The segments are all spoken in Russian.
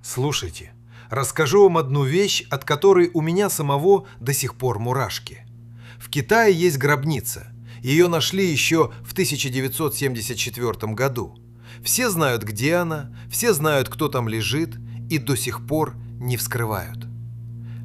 Слушайте, расскажу вам одну вещь, от которой у меня самого до сих пор мурашки. В Китае есть гробница. Ее нашли еще в 1974 году. Все знают, где она, все знают, кто там лежит, и до сих пор не вскрывают.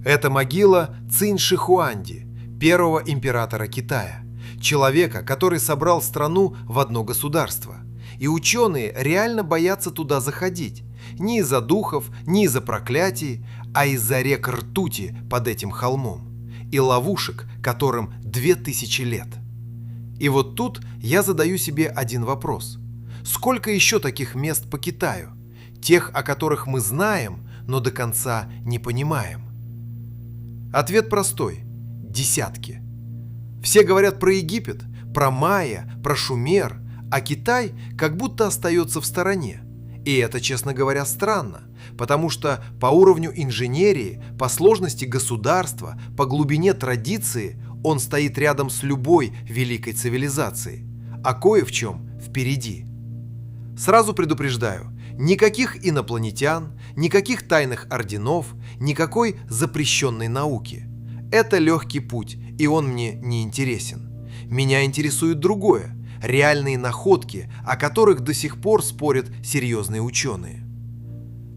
Это могила Цинь Ши Хуанди, первого императора Китая, человека, который собрал страну в одно государство. И ученые реально боятся туда заходить. Не из-за духов, не из-за проклятий, а из-за рек ртути под этим холмом и ловушек, которым 2000 лет. И вот тут я задаю себе один вопрос. Сколько еще таких мест по Китаю? Тех, о которых мы знаем, но до конца не понимаем. Ответ простой. Десятки. Все говорят про Египет, про майя, про Шумер, а Китай как будто остается в стороне. И это, честно говоря, странно, потому что по уровню инженерии, по сложности государства, по глубине традиции он стоит рядом с любой великой цивилизацией, а кое в чем впереди. Сразу предупреждаю, никаких инопланетян, никаких тайных орденов, никакой запрещенной науки. Это легкий путь, и он мне не интересен. Меня интересует другое. Реальные находки, о которых до сих пор спорят серьезные ученые.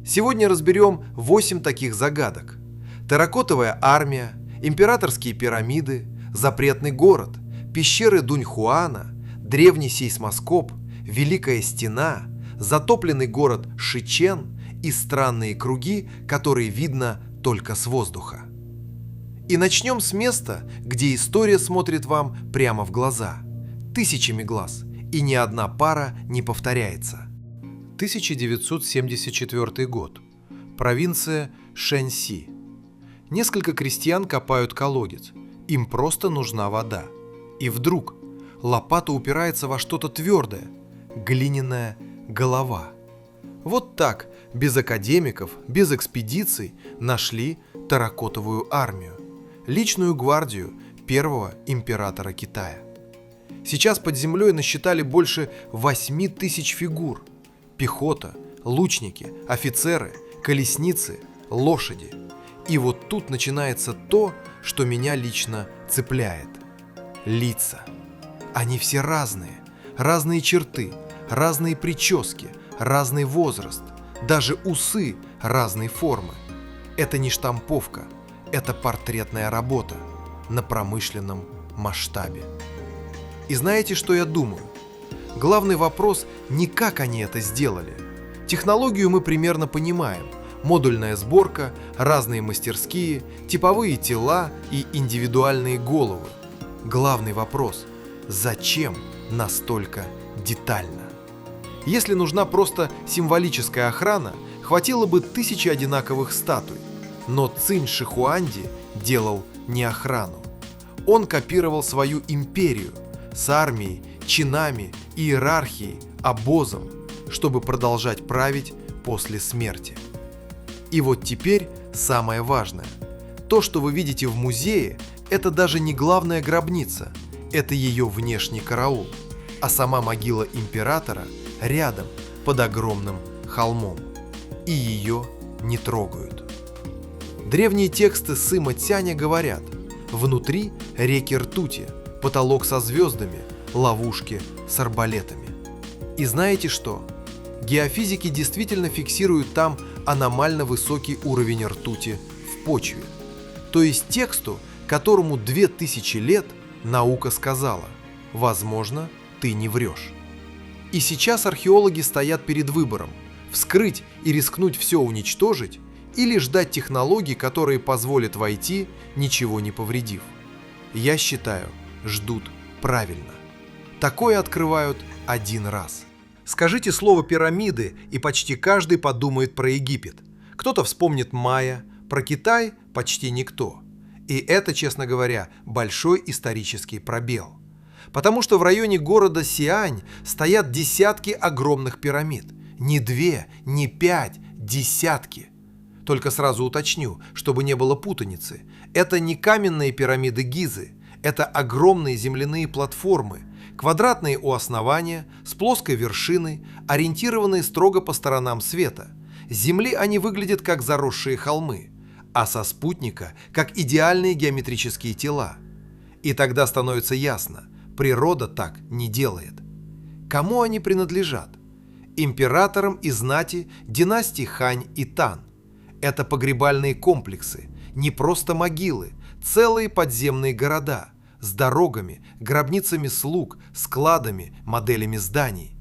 Сегодня разберем 8 таких загадок. Терракотовая армия, императорские пирамиды, запретный город, пещеры Дуньхуана, древний сейсмоскоп, Великая стена, затопленный город Шичен и странные круги, которые видно только с воздуха. И начнем с места, где история смотрит вам прямо в глаза. Тысячами глаз, и ни одна пара не повторяется. 1974 год. Провинция Шэньси. Несколько крестьян копают колодец. Им просто нужна вода. И вдруг лопата упирается во что-то твердое. Глиняная голова. Вот так, без академиков, без экспедиций, нашли терракотовую армию. Личную гвардию первого императора Китая. Сейчас под землей насчитали больше 8000 фигур. Пехота, лучники, офицеры, колесницы, лошади. И вот тут начинается то, что меня лично цепляет. Лица. Они все разные. Разные черты, разные прически, разный возраст. Даже усы разной формы. Это не штамповка. Это портретная работа на промышленном масштабе. И знаете, что я думаю? Главный вопрос не как они это сделали. Технологию мы примерно понимаем. Модульная сборка, разные мастерские, типовые тела и индивидуальные головы. Главный вопрос – зачем настолько детально? Если нужна просто символическая охрана, хватило бы 1000 одинаковых статуй. Но Цинь Ши Хуанди делал не охрану. Он копировал свою империю с армией, чинами, иерархией, обозом, чтобы продолжать править после смерти. И вот теперь самое важное. То, что вы видите в музее, это даже не главная гробница, это ее внешний караул, а сама могила императора рядом, под огромным холмом. И ее не трогают. Древние тексты Сыма Цяня говорят: внутри реки ртути, потолок со звездами, ловушки с арбалетами. И знаете что? Геофизики действительно фиксируют там аномально высокий уровень ртути в почве. То есть тексту, которому 2000 лет, наука сказала: возможно, ты не врешь. И сейчас археологи стоят перед выбором: вскрыть и рискнуть все уничтожить, или ждать технологий, которые позволят войти, ничего не повредив. Я считаю, ждут правильно. Такое открывают один раз. Скажите слово «пирамиды», и почти каждый подумает про Египет. Кто-то вспомнит майя, про Китай почти никто. И это, честно говоря, большой исторический пробел. Потому что в районе города Сиань стоят десятки огромных пирамид. Не 2, не 5, десятки. Только сразу уточню, чтобы не было путаницы. Это не каменные пирамиды Гизы. Это огромные земляные платформы, квадратные у основания, с плоской вершиной, ориентированные строго по сторонам света. С Земли они выглядят как заросшие холмы, а со спутника – как идеальные геометрические тела. И тогда становится ясно – природа так не делает. Кому они принадлежат? Императорам и знати династий Хань и Тан. Это погребальные комплексы, не просто могилы, целые подземные города с дорогами, гробницами слуг, складами, моделями зданий.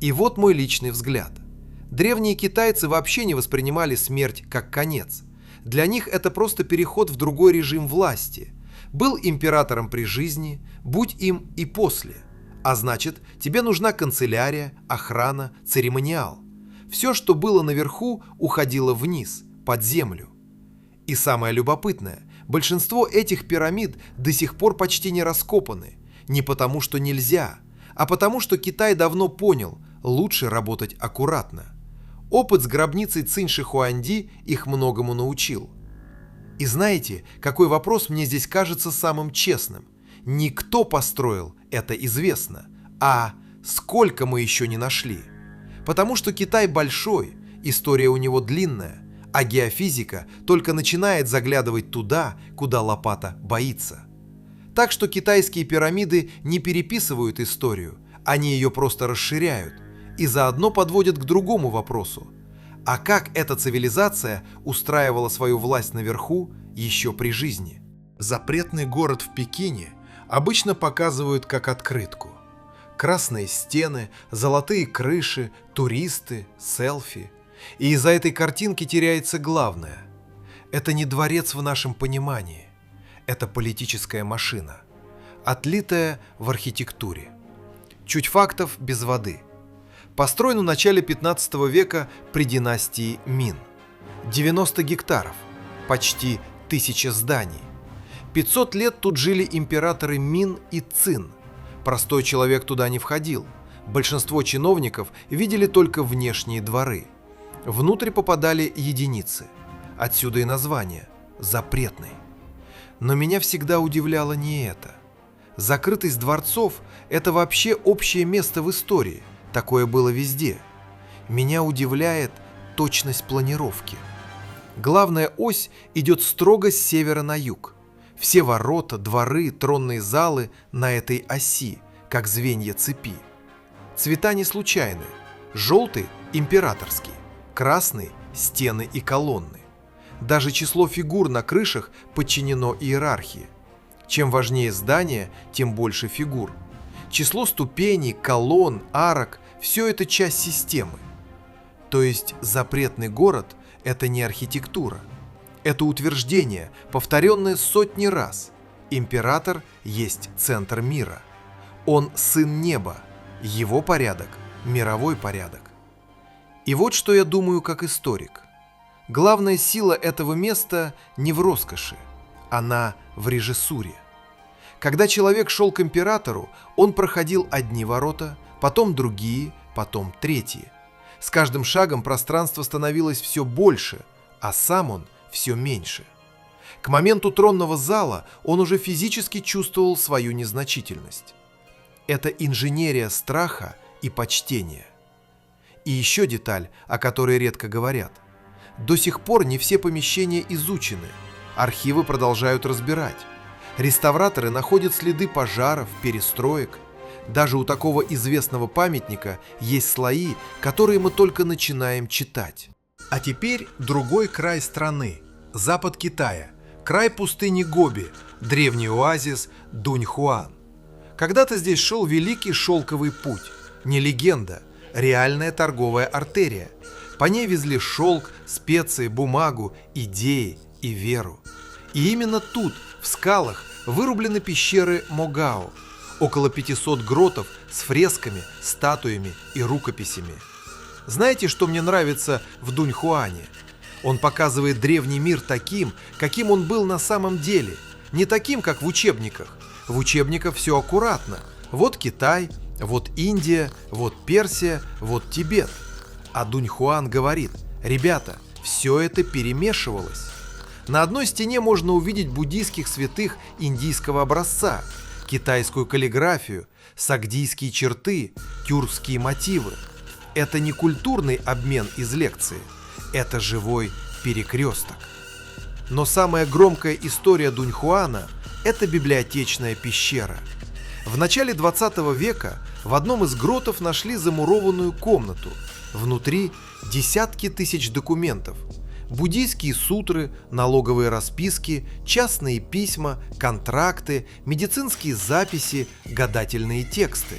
И вот мой личный взгляд. Древние китайцы вообще не воспринимали смерть как конец. Для них это просто переход в другой режим власти. Был императором при жизни, будь им и после. А значит, тебе нужна канцелярия, охрана, церемониал. Все, что было наверху, уходило вниз, под землю. И самое любопытное, большинство этих пирамид до сих пор почти не раскопаны. Не потому, что нельзя, а потому, что Китай давно понял, лучше работать аккуратно. Опыт с гробницей Цинь-Ши-Хуанди их многому научил. И знаете, какой вопрос мне здесь кажется самым честным? Не кто построил, это известно, а сколько мы еще не нашли. Потому что Китай большой, история у него длинная, а геофизика только начинает заглядывать туда, куда лопата боится. Так что китайские пирамиды не переписывают историю, они ее просто расширяют и заодно подводят к другому вопросу. А как эта цивилизация устраивала свою власть наверху еще при жизни? Запретный город в Пекине обычно показывают как открытку. Красные стены, золотые крыши, туристы, селфи. И из-за этой картинки теряется главное. Это не дворец в нашем понимании. Это политическая машина, отлитая в архитектуре. Чуть фактов без воды. Построен в начале 15 века при династии Мин. 90 гектаров, почти 1000 зданий. 500 лет тут жили императоры Мин и Цин. Простой человек туда не входил. Большинство чиновников видели только внешние дворы. Внутрь попадали единицы. Отсюда и название – запретный. Но меня всегда удивляло не это. Закрытость дворцов – это вообще общее место в истории. Такое было везде. Меня удивляет точность планировки. Главная ось идет строго с севера на юг. Все ворота, дворы, тронные залы на этой оси, как звенья цепи. Цвета не случайны. Желтый – императорский, красный – стены и колонны. Даже число фигур на крышах подчинено иерархии. Чем важнее здание, тем больше фигур. Число ступеней, колонн, арок – все это часть системы. То есть запретный город – это не архитектура. Это утверждение, повторенное сотни раз. Император есть центр мира. Он сын неба. Его порядок – мировой порядок. И вот что я думаю как историк. Главная сила этого места не в роскоши. Она в режиссуре. Когда человек шел к императору, он проходил одни ворота, потом другие, потом третьи. С каждым шагом пространство становилось все больше, а сам он все меньше. К моменту тронного зала он уже физически чувствовал свою незначительность. Это инженерия страха и почтения. И еще деталь, о которой редко говорят. До сих пор не все помещения изучены, архивы продолжают разбирать. Реставраторы находят следы пожаров, перестроек. Даже у такого известного памятника есть слои, которые мы только начинаем читать. А теперь другой край страны – запад Китая, край пустыни Гоби, древний оазис Дуньхуан. Когда-то здесь шел Великий Шелковый путь, не легенда, реальная торговая артерия. По ней везли шелк, специи, бумагу, идеи и веру. И именно тут, в скалах, вырублены пещеры Могао, около 500 гротов с фресками, статуями и рукописями. Знаете, что мне нравится в Дуньхуане? Он показывает древний мир таким, каким он был на самом деле, не таким, как в учебниках. В учебниках все аккуратно. Вот Китай, вот Индия, вот Персия, вот Тибет. А Дуньхуан говорит: ребята, все это перемешивалось. На одной стене можно увидеть буддийских святых индийского образца, китайскую каллиграфию, сагдийские черты, тюркские мотивы. Это не культурный обмен из лекции, Это живой перекресток. Но самая громкая история Дуньхуана – это библиотечная пещера. В начале 20 века в одном из гротов нашли замурованную комнату. Внутри десятки тысяч документов. Буддийские сутры, налоговые расписки, частные письма, контракты, медицинские записи, гадательные тексты.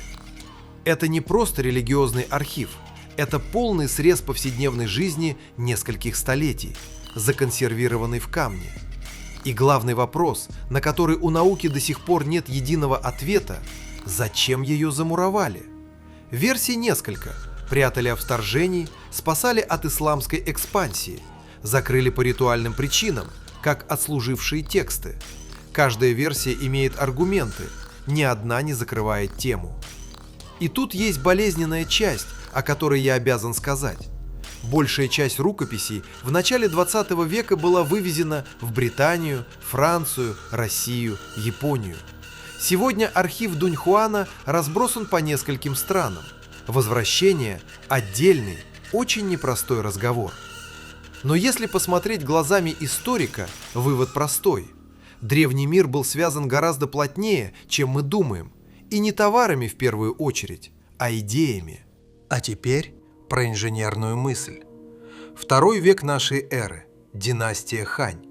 Это не просто религиозный архив, это полный срез повседневной жизни нескольких столетий, законсервированный в камне. И главный вопрос, на который у науки до сих пор нет единого ответа – зачем ее замуровали? Версий несколько. Прятали от вторжений, спасали от исламской экспансии, закрыли по ритуальным причинам, как отслужившие тексты. Каждая версия имеет аргументы, ни одна не закрывает тему. И тут есть болезненная часть, о которой я обязан сказать. Большая часть рукописей в начале 20 века была вывезена в Британию, Францию, Россию, Японию. Сегодня архив Дуньхуана разбросан по нескольким странам. Возвращение – отдельный, очень непростой разговор. Но если посмотреть глазами историка, вывод простой. Древний мир был связан гораздо плотнее, чем мы думаем. И не товарами в первую очередь, а идеями. А теперь про инженерную мысль. Второй век нашей эры. Династия Хань.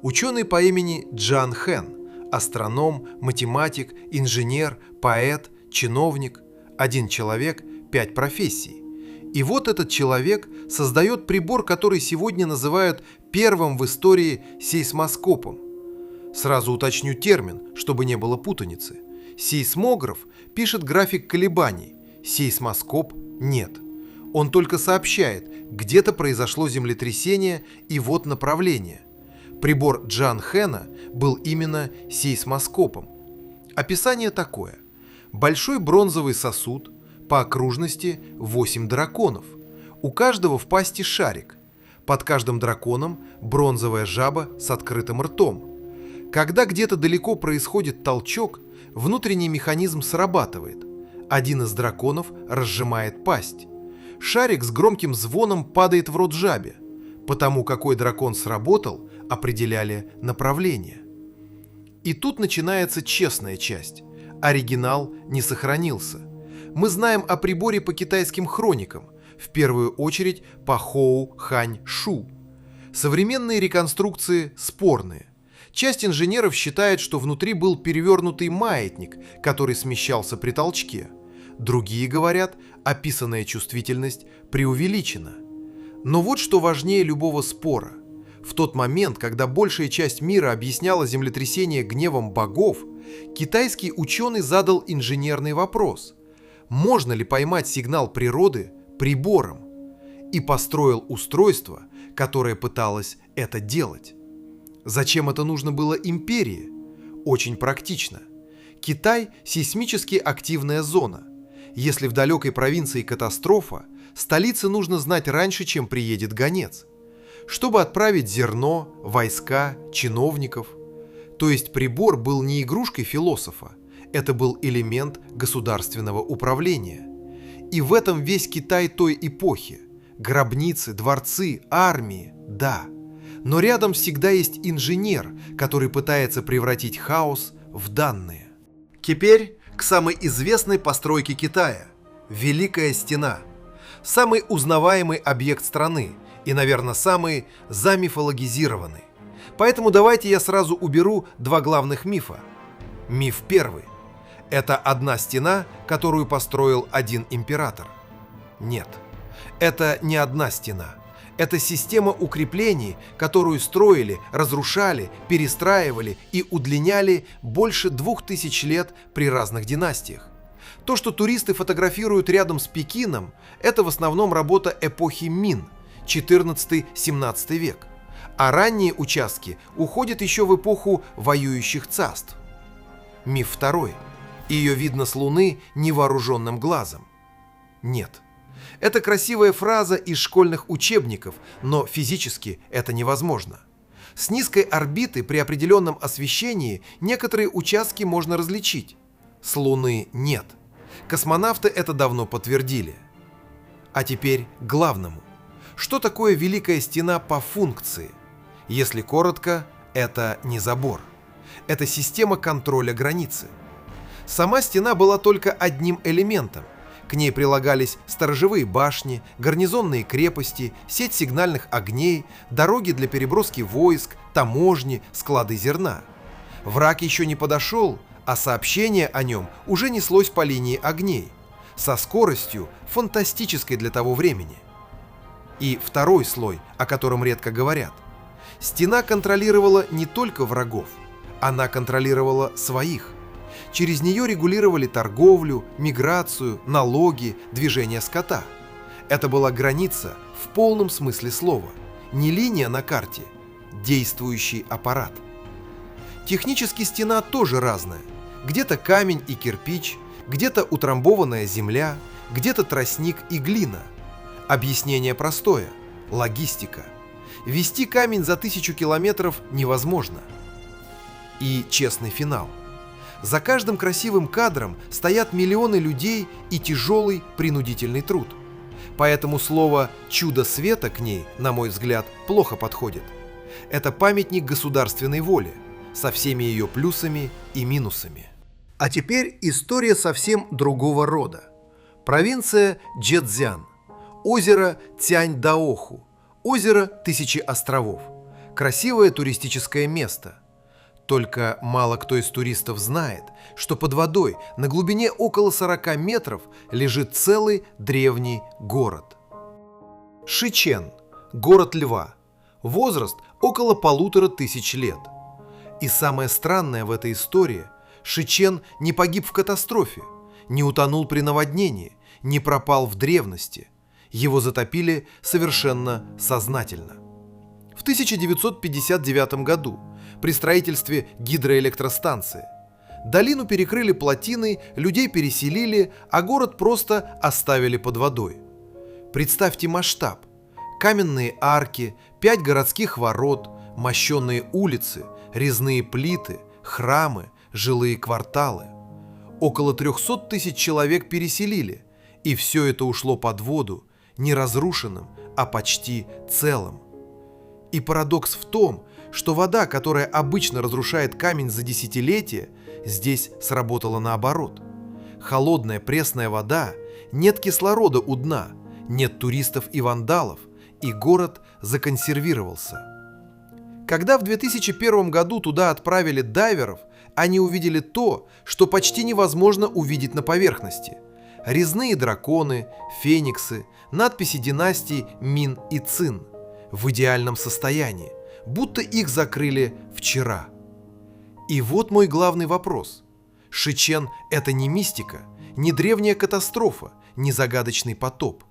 Ученый по имени Джан Хэн. Астроном, математик, инженер, поэт, чиновник. Один человек, 5 профессий. И вот этот человек создает прибор, который сегодня называют первым в истории сейсмоскопом. Сразу уточню термин, чтобы не было путаницы. Сейсмограф пишет график колебаний, сейсмоскоп нет. Он только сообщает, где-то произошло землетрясение и вот направление. Прибор Джан Хэна был именно сейсмоскопом. Описание такое. Большой бронзовый сосуд, по окружности 8 драконов. У каждого в пасти шарик. Под каждым драконом бронзовая жаба с открытым ртом. Когда где-то далеко происходит толчок, внутренний механизм срабатывает. Один из драконов разжимает пасть. Шарик с громким звоном падает в рот жабе. Потому какой дракон сработал, определяли направление. И тут начинается честная часть. Оригинал не сохранился. Мы знаем о приборе по китайским хроникам, в первую очередь по Хоу Хань Шу. Современные реконструкции спорные. Часть инженеров считает, что внутри был перевернутый маятник, который смещался при толчке. Другие говорят, описанная чувствительность преувеличена. Но вот что важнее любого спора. В тот момент, когда большая часть мира объясняла землетрясение гневом богов, китайский ученый задал инженерный вопрос: можно ли поймать сигнал природы прибором? И построил устройство, которое пыталось это делать. Зачем это нужно было империи? Очень практично. Китай – сейсмически активная зона. Если в далекой провинции катастрофа, столице нужно знать раньше, чем приедет гонец, чтобы отправить зерно, войска, чиновников. То есть прибор был не игрушкой философа, это был элемент государственного управления. И в этом весь Китай той эпохи. Гробницы, дворцы, армии, да. Но рядом всегда есть инженер, который пытается превратить хаос в данные. Теперь к самой известной постройке Китая – Великая Стена. Самый узнаваемый объект страны и, наверное, самый замифологизированный. Поэтому давайте я сразу уберу два главных мифа. Миф первый. Это одна стена, которую построил один император. Нет, это не одна стена. Это система укреплений, которую строили, разрушали, перестраивали и удлиняли больше 2000 лет при разных династиях. То, что туристы фотографируют рядом с Пекином, это в основном работа эпохи Мин, 14-17 век. А ранние участки уходят еще в эпоху воюющих царств. Миф второй. Ее видно с Луны невооруженным глазом. Нет. Это красивая фраза из школьных учебников, но физически это невозможно. С низкой орбиты при определенном освещении некоторые участки можно различить. С Луны нет. Космонавты это давно подтвердили. А теперь к главному. Что такое Великая Стена по функции? Если коротко, это не забор. Это система контроля границы. Сама стена была только одним элементом. К ней прилагались сторожевые башни, гарнизонные крепости, сеть сигнальных огней, дороги для переброски войск, таможни, склады зерна. Враг еще не подошел, а сообщение о нем уже неслось по линии огней, со скоростью, фантастической для того времени. И второй слой, о котором редко говорят. Стена контролировала не только врагов, она контролировала своих. Через нее регулировали торговлю, миграцию, налоги, движение скота. Это была граница в полном смысле слова, не линия на карте, действующий аппарат. Технически стена тоже разная. Где-то камень и кирпич, где-то утрамбованная земля, где-то тростник и глина. Объяснение простое – логистика. Вести камень за 1000 километров невозможно. И честный финал. За каждым красивым кадром стоят миллионы людей и тяжелый принудительный труд. Поэтому слово «чудо света» к ней, на мой взгляд, плохо подходит. Это памятник государственной воле, со всеми ее плюсами и минусами. А теперь история совсем другого рода. Провинция Чжэцзян. Озеро Цянь-Даоху. Озеро Тысячи островов. Красивое туристическое место. Только мало кто из туристов знает, что под водой на глубине около 40 метров лежит целый древний город. Шичэн – город льва. Возраст около 1500 лет. И самое странное в этой истории – Шичэн не погиб в катастрофе, не утонул при наводнении, не пропал в древности. Его затопили совершенно сознательно. В 1959 году при строительстве гидроэлектростанции долину перекрыли плотиной, людей переселили, а город просто оставили под водой. Представьте масштаб. Каменные арки, 5 городских ворот, мощенные улицы, резные плиты, храмы, жилые кварталы. Около 300 тысяч человек переселили, и все это ушло под воду, не разрушенным, а почти целым. И парадокс в том, что вода, которая обычно разрушает камень за десятилетия, здесь сработала наоборот. Холодная пресная вода, нет кислорода у дна, нет туристов и вандалов, и город законсервировался. Когда в 2001 году туда отправили дайверов, они увидели то, что почти невозможно увидеть на поверхности. Резные драконы, фениксы, надписи династий Мин и Цин в идеальном состоянии, будто их закрыли вчера. И вот мой главный вопрос. Шичэн – это не мистика, не древняя катастрофа, не загадочный потоп.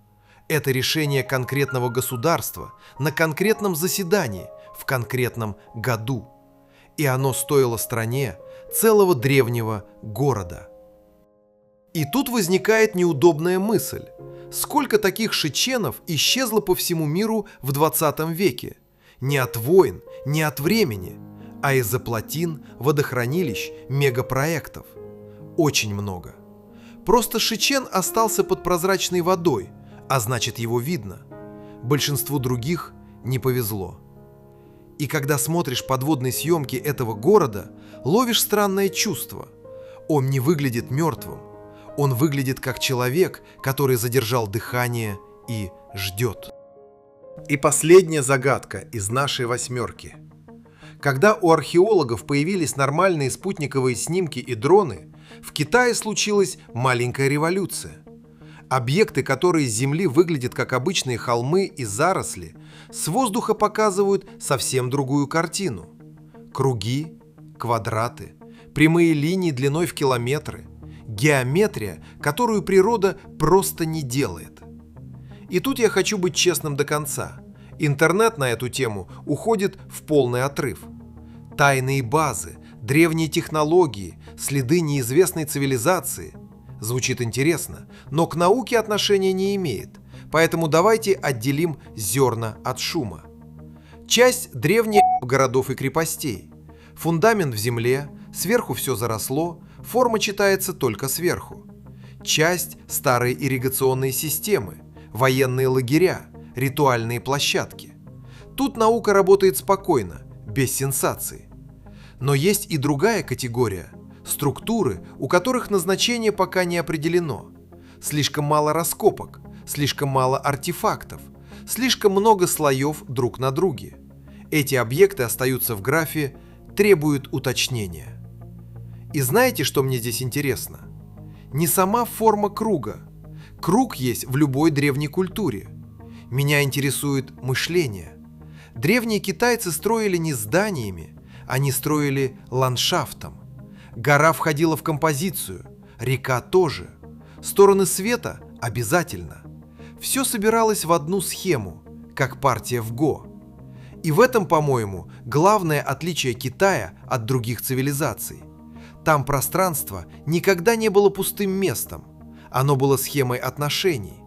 Это решение конкретного государства на конкретном заседании в конкретном году. И оно стоило стране целого древнего города. И тут возникает неудобная мысль. Сколько таких шиченов исчезло по всему миру в 20 веке? Не от войн, не от времени, а из-за плотин, водохранилищ, мегапроектов. Очень много. Просто Шичэн остался под прозрачной водой, а значит, его видно. Большинству других не повезло. И когда смотришь подводные съемки этого города, ловишь странное чувство. Он не выглядит мертвым. Он выглядит как человек, который задержал дыхание и ждет. И последняя загадка из нашей восьмерки. Когда у археологов появились нормальные спутниковые снимки и дроны, в Китае случилась маленькая революция. Объекты, которые с Земли выглядят как обычные холмы и заросли, с воздуха показывают совсем другую картину. Круги, квадраты, прямые линии длиной в километры, геометрия, которую природа просто не делает. И тут я хочу быть честным до конца. Интернет на эту тему уходит в полный отрыв. Тайные базы, древние технологии, следы неизвестной цивилизации. Звучит интересно, но к науке отношения не имеет, поэтому давайте отделим зерна от шума. Часть древних городов и крепостей. Фундамент в земле, сверху все заросло, форма читается только сверху. Часть – старые ирригационные системы, военные лагеря, ритуальные площадки. Тут наука работает спокойно, без сенсаций. Но есть и другая категория – структуры, у которых назначение пока не определено. Слишком мало раскопок, слишком мало артефактов, слишком много слоев друг на друге. Эти объекты остаются в графе «требуют уточнения». И знаете, что мне здесь интересно? Не сама форма круга. Круг есть в любой древней культуре. Меня интересует мышление. Древние китайцы строили не зданиями, они строили ландшафтом. Гора входила в композицию, река тоже. Стороны света обязательно. Все собиралось в одну схему, как партия в Го. И в этом, по-моему, главное отличие Китая от других цивилизаций. Там пространство никогда не было пустым местом. Оно было схемой отношений.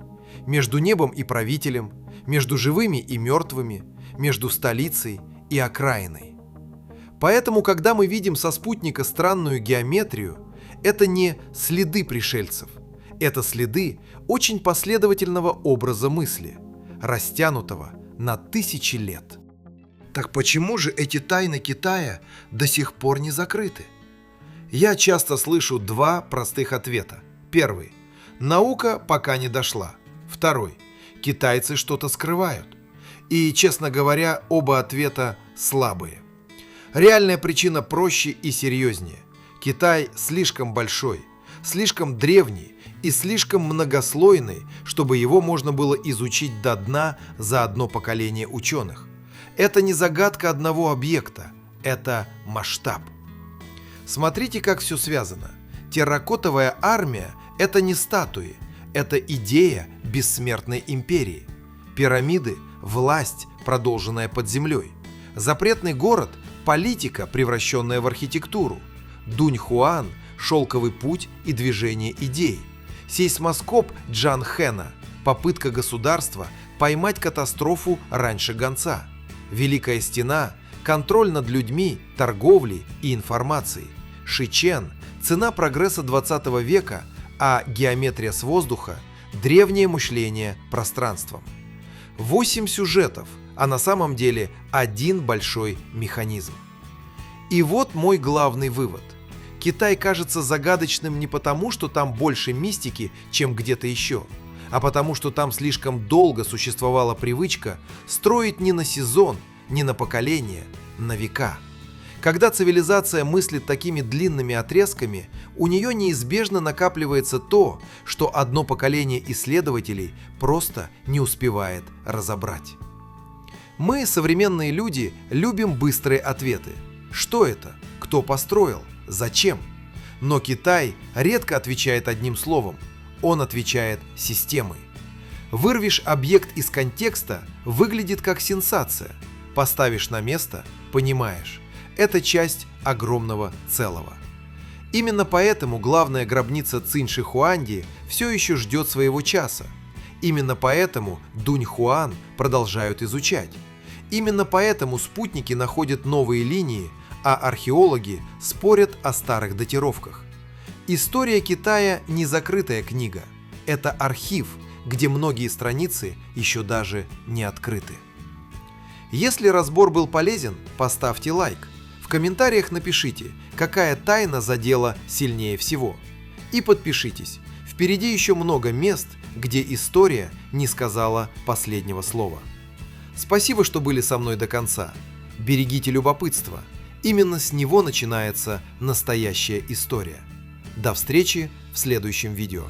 Между небом и правителем, между живыми и мертвыми, между столицей и окраиной. Поэтому, когда мы видим со спутника странную геометрию, это не следы пришельцев. Это следы очень последовательного образа мысли, растянутого на тысячи лет. Так почему же эти тайны Китая до сих пор не закрыты? Я часто слышу два простых ответа. Первый – наука пока не дошла. Второй – китайцы что-то скрывают. И, честно говоря, оба ответа слабые. Реальная причина проще и серьезнее. Китай слишком большой, слишком древний и слишком многослойный, чтобы его можно было изучить до дна за одно поколение ученых. Это не загадка одного объекта, это масштаб. Смотрите, как все связано. Терракотовая армия – это не статуи, это идея бессмертной империи. Пирамиды – власть, продолженная под землей. Запретный город – политика, превращенная в архитектуру. Дуньхуан – шелковый путь и движение идей. Сейсмоскоп Джан Хэна – попытка государства поймать катастрофу раньше гонца. Великая стена – контроль над людьми, торговлей и информацией. Шичен – цена прогресса 20 века, а геометрия с воздуха – древнее мышление пространством. 8 сюжетов, а на самом деле один большой механизм. И вот мой главный вывод. Китай кажется загадочным не потому, что там больше мистики, чем где-то еще, а потому, что там слишком долго существовала привычка строить не на сезон, не на поколение, на века. Когда цивилизация мыслит такими длинными отрезками, у нее неизбежно накапливается то, что одно поколение исследователей просто не успевает разобрать. Мы, современные люди, любим быстрые ответы. Что это? Кто построил? Зачем? Но Китай редко отвечает одним словом. Он отвечает системой. Вырвешь объект из контекста, выглядит как сенсация. Поставишь на место, понимаешь. Это часть огромного целого. Именно поэтому главная гробница Цинь-Ши-Хуанди все еще ждет своего часа. Именно поэтому Дуньхуан продолжают изучать. Именно поэтому спутники находят новые линии, а археологи спорят о старых датировках. История Китая не закрытая книга. Это архив, где многие страницы еще даже не открыты. Если разбор был полезен, поставьте лайк. В комментариях напишите, какая тайна задела сильнее всего. И подпишитесь. Впереди еще много мест, где история не сказала последнего слова. Спасибо, что были со мной до конца. Берегите любопытство. Именно с него начинается настоящая история. До встречи в следующем видео.